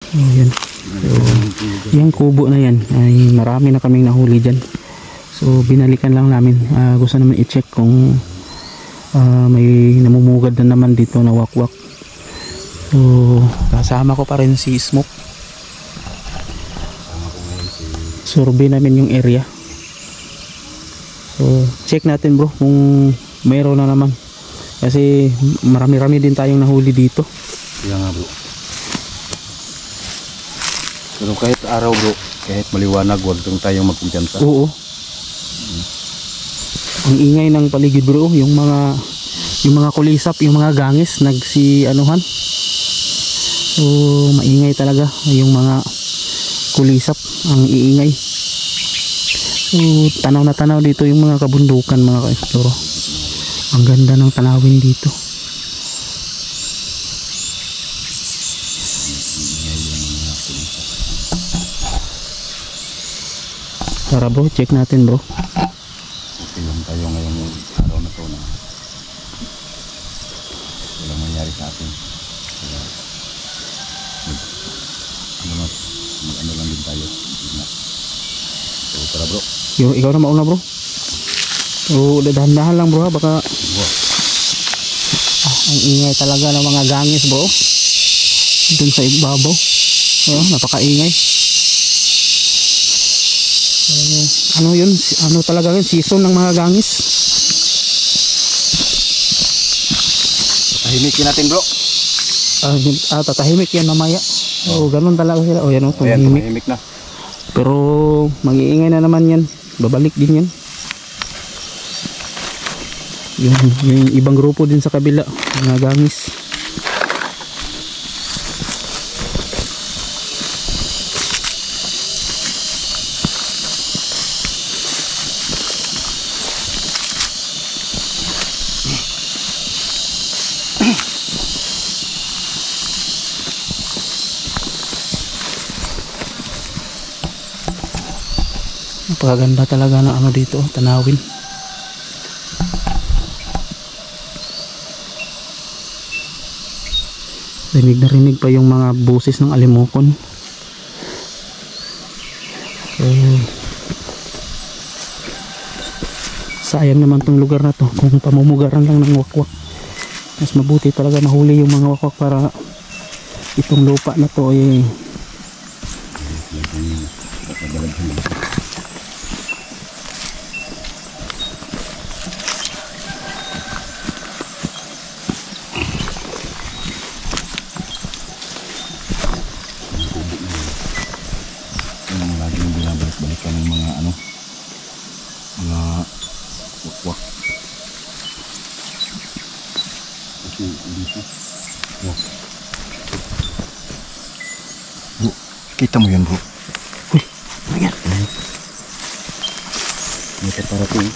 Oh, yan. So, yung kubo na yan ay marami na kaming nahuli dyan. So binalikan lang namin. Gusto naman i-check kung may namumugad na naman dito na wakwak. So kasama ko pa rin si Smoke. Survey namin yung area. So check natin bro kung mayroon na naman. Kasi marami-rami din tayong nahuli dito. Kaya nga bro. Pero kahit araw bro, kahit maliwanag, huwag lang tayong magkumpiyansa. Oo. Ang ingay ng paligid bro, yung mga kulisap, yung mga gangis nagsi-anuhan. So maingay talaga yung mga kulisap, ang iingay. So tanaw na tanaw dito yung mga kabundukan mga ka-exploro. Ang ganda ng tanawin dito. Tara bro, check natin bro. Okay lang tayo ngayong araw na to na walang mangyari sa atin. Kaya ano lang din tayo. So tara bro. Yung ikaw na mauna bro. So dahan-dahan lang bro ha, baka ang ingay talaga ng mga gangis bro. Dun sa ibabaw. Napakaingay. Ano yun? Ano talaga yun? Season ng mga gangis. Tahimikin natin bro. Tatahimik yan mamaya. Ganun talaga sila. Yan tumahimik na. Pero mag-iingay na naman yan. Babalik din yan. Yung ibang grupo din sa kabila, mga gangis. Napakaganda talaga ng ano dito, tanawin. Rinig na rinig pa yung mga boses ng alimokon. So, sayang naman tong lugar na to kung pamumugaran lang ng wakwak. Mas mabuti talaga mahuli yung mga wakwak para itong lupa na to ay laging binabalik-balikan ng mga mga wakwak. Kasi dito bro, kita mo yan bro. uy, ano yan? May kaparating.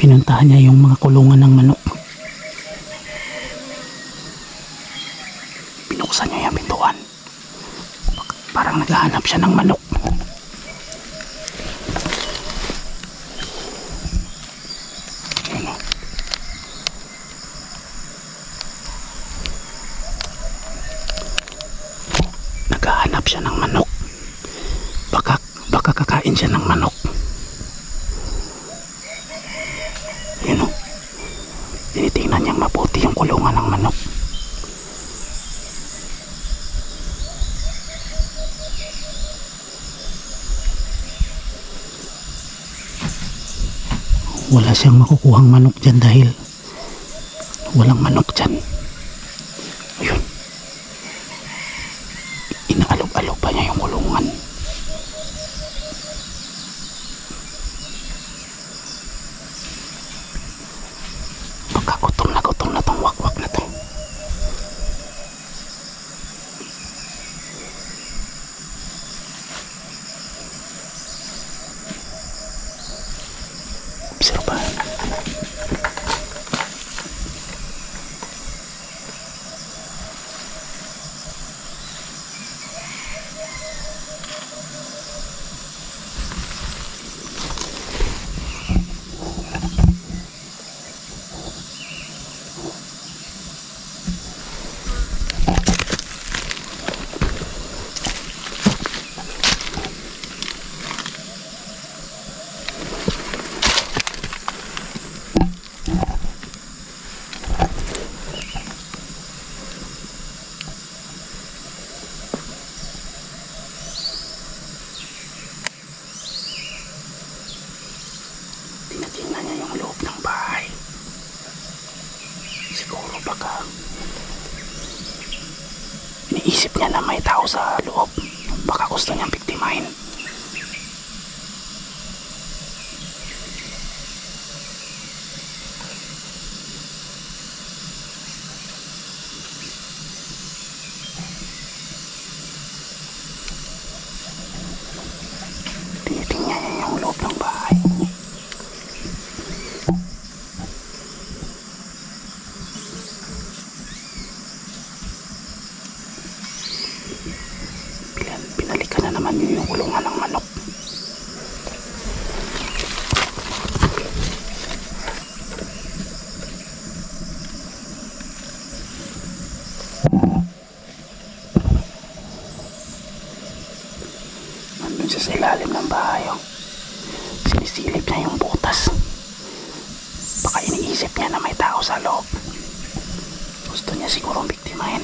Pinuntahan niya yung mga kulungan ng manok. Binuksan niya yung pintuan. Parang naghahanap siya ng manok. Ayun o. Naghahanap siya ng manok. Baka kakain siya ng manok. Ayun o. Tinitingnan niyang mabuti yung kulungan ng manok. Wala siyang makukuhang manok dyan dahil walang manok dyan. Ayun. Inaalog-alog pa niya yung kulungan. Baka gutom na tong wakwak na to. Obserbahan. Tinatingnan niya yung loob ng bahay. Siguro baka iniisip niya na may tao sa loob. Baka gusto niyang biktimahin. Tinitingnan niya yung loob ng bahay. Binalikan na naman yung kulungan ng manok. Nandun siya sa ilalim ng bahay. Oh. Sinisilip niya yung butas. Baka iniisip niya na may tao sa loob. Gusto niya sigurong biktimahin.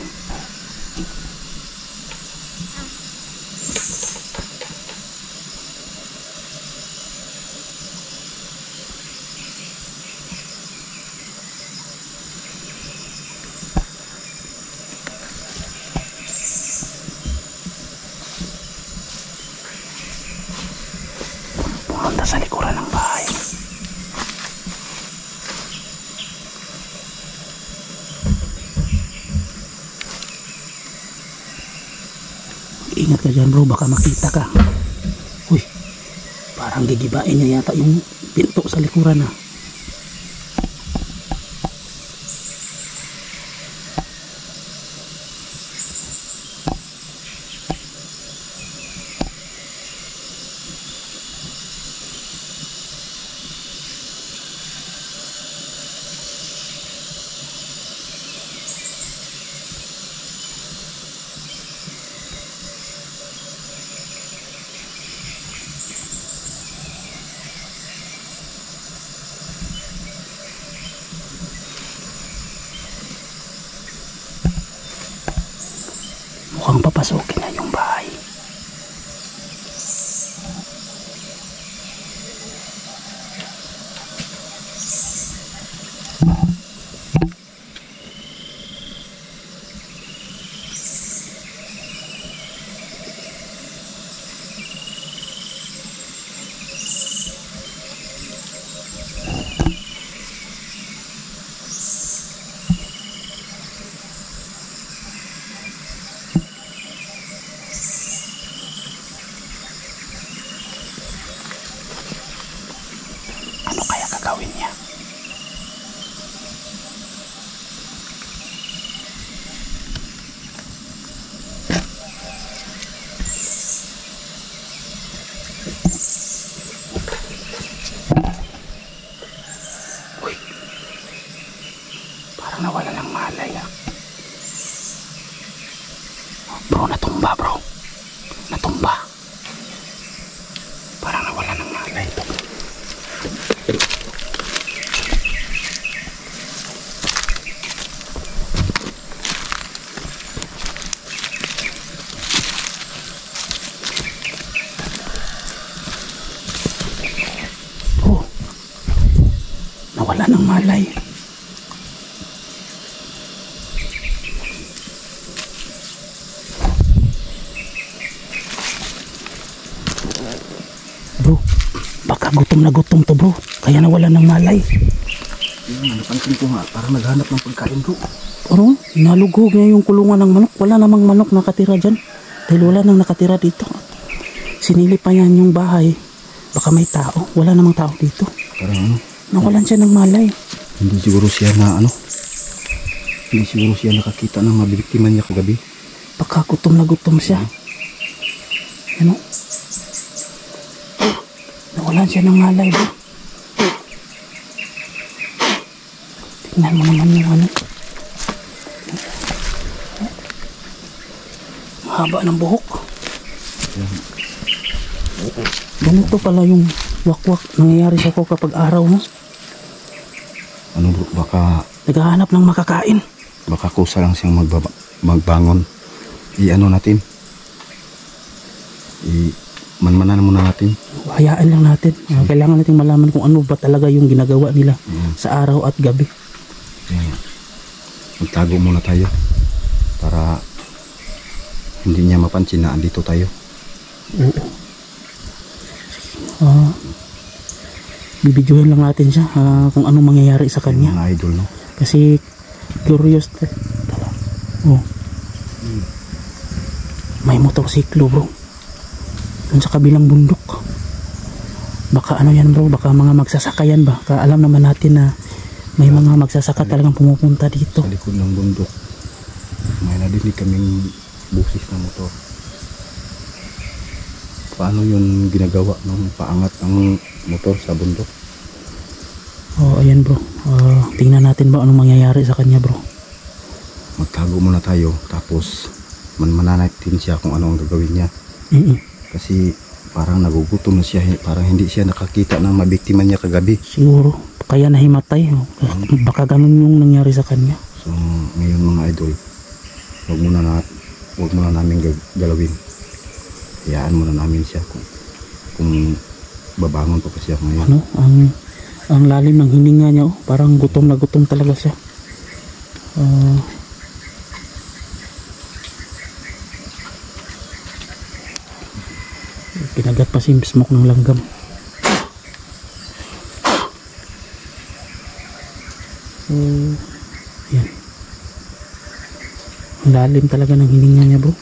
Pumunta sa likuran ng bahay. Ingat ka dyan bro, baka makita ka. Uy, parang gigibain niya yata yung pinto sa likuran na. Nawala ng malay. Bro, baka gutom na gutom to bro. Kaya nawala ng malay. Yung napansin ko nga, parang naghanap ng pagkain bro. Ano? Nalugog niya yung kulungan ng manok. Wala namang manok nakatira dyan. Dahil wala nang nakatira dito. Sinilip pa yan yung bahay. Baka may tao. Wala namang tao dito. Parang ano, Nawalan siya ng malay. hindi siguro siya na ano, hindi siguro siya nakakita ng mabibiktima niya kagabi. Baka gutom na gutom siya. Ano? Nawalan siya ng malay bro. Tingnan mo naman yung ano. Haba ng buhok. Ganito pala yung wakwak nangyayari sa ko kapag araw no. Ano bro, baka Naghahanap ng makakain. kusa lang siyang magbangon. I-ano natin, manmanan muna natin. Hayaan lang natin. Kailangan natin malaman kung ano ba talaga yung ginagawa nila sa araw at gabi. Magtago muna tayo para hindi niya mapansin na andito tayo. Oo. Bibidyohan lang natin siya kung anong mangyayari sa kanya. Mga idol, no? Kasi curious oh. May motorsiklo bro. Dun sa kabilang bundok. Baka ano yan bro, baka mga magsasaka yan ba? Alam naman natin na may mga magsasaka talagang pumupunta dito. Sa likod ng bundok, may nadinig kaming busis na motor. Paano yun ginagawa nung paangat ang motor sa bundok? Oh, ayan bro. Tingnan natin ba anong mangyayari sa kanya bro. Magtago muna tayo, tapos mananatin siya kung ano ang gagawin niya. Kasi parang nagugutom na siya, parang hindi siya nakakita ng mabiktima niya kagabi. Siguro, kaya nahimatay. Baka ganun yung nangyari sa kanya. So ngayon mga idol, wag muna namin galawin. Hayaan muna namin siya kung babangon pa siya ngayon. Ano? Ang lalim ng hininga niya, oh. Parang gutom na gutom talaga siya. Pinagat pa si smoke ng langgam. Yan. Ang lalim talaga ng hininga niya bro.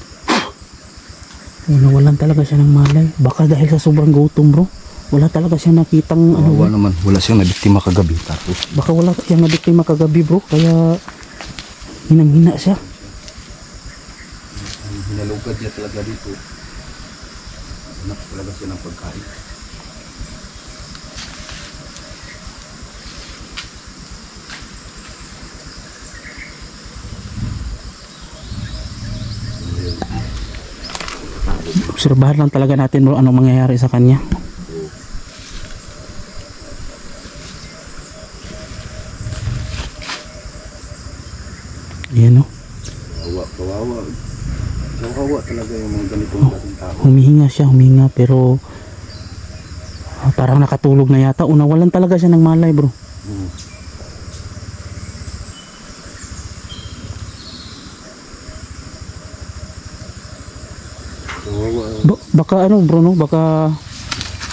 Nawalan talaga siya ng malay. Baka dahil sa sobrang gutom bro. Wala talaga siya nakitang Wala naman, wala siyang nabiktima kagabi. Tapos baka wala siyang nabiktima kagabi bro. Kaya hinang-hina siya. hinalugad niya talaga dito. Hanap talaga siya ng pagkain. Obserbahan lang talaga natin bro anong mangyayari sa kanya. Yan o. Kawawa talaga yung mga ganitong klaseng tao. Humihinga pero parang nakatulog na yata. Nawalan talaga siya ng malay bro. Baka ano bro no, baka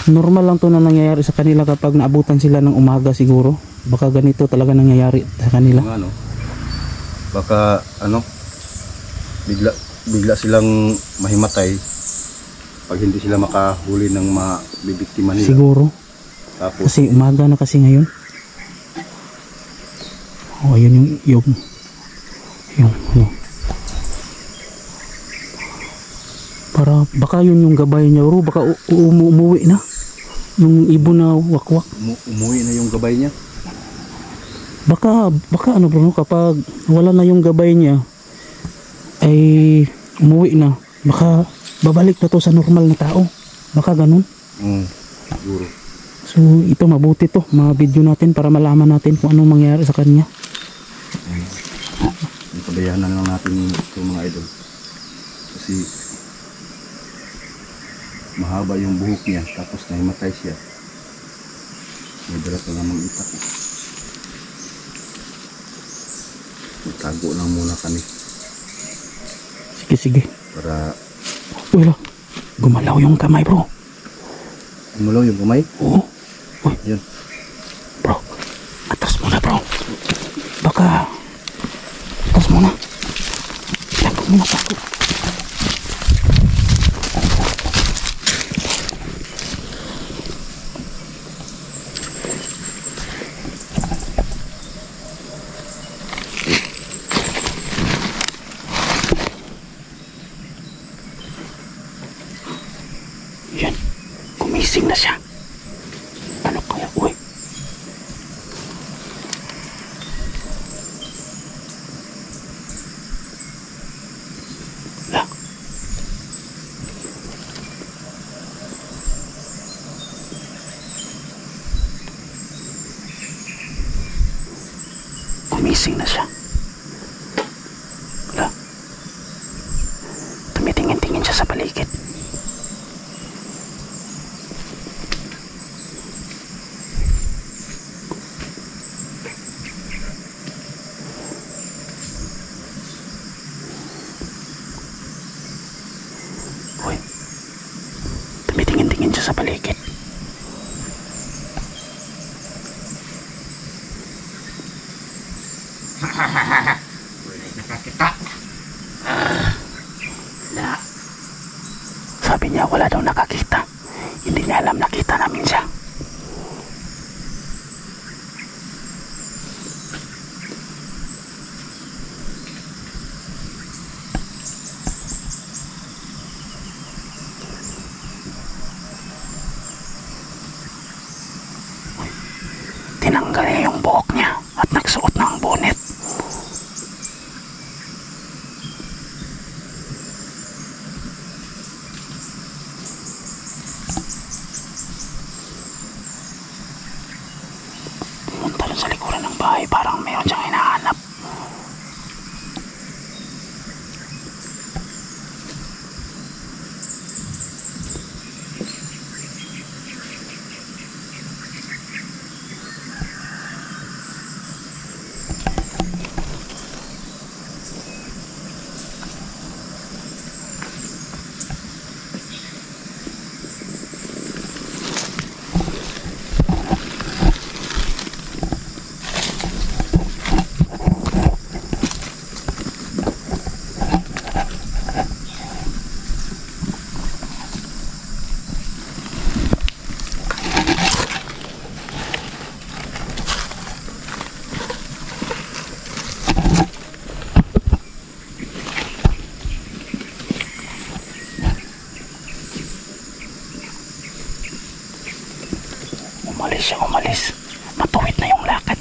normal lang to na nangyayari sa kanila kapag naabutan sila ng umaga siguro. Baka ganito talaga nangyayari sa kanila. Ano? Baka ano, bigla silang mahimatay pag hindi sila makahuli ng mabibiktima nila. Siguro. Tapos Kasi umaga na kasi ngayon. Oh, ayun yung ano. Para baka yun yung gabay niya bro, baka umuwi na. Yung ibon na wakwak. umuwi na yung gabay niya. Baka ano bro, kapag wala na yung gabay niya ay umuwi na. Baka babalik na to sa normal na tao. Baka ganun. Siguro. So ito mabuti to, ma-video natin para malaman natin kung anong mangyayari sa kanya. Pabayanan lang natin ito mga idol. Kasi mahaba yung buhok niya, tapos nahimatay siya. May dalat na namang itak. Tago lang muna kami Sige, sige. para Wala. Gumalaw yung kamay, bro. gumalaw yung kamay. Oo. Uy, Yan. bro. Atras muna, bro. Baka... Atras muna. Tago muna, tago. Yan. Gumising na siya. Ano kaya? Uy. La. Gumising na siya. La. Tumitingin-tingin siya sa paligid. Uy. Tumitingin-tingin siya sa paligid. Nakakita. Na. Sabi niya wala daw nakakita. Hindi niya alam nakita namin siya. Tinanggal niya yung buhok niya at nagsuot ng bonnet. Pumunta dun sa likuran ng bahay, parang meron siyang hinahanap. Umalis siya, umalis. Matuwid na yung lakad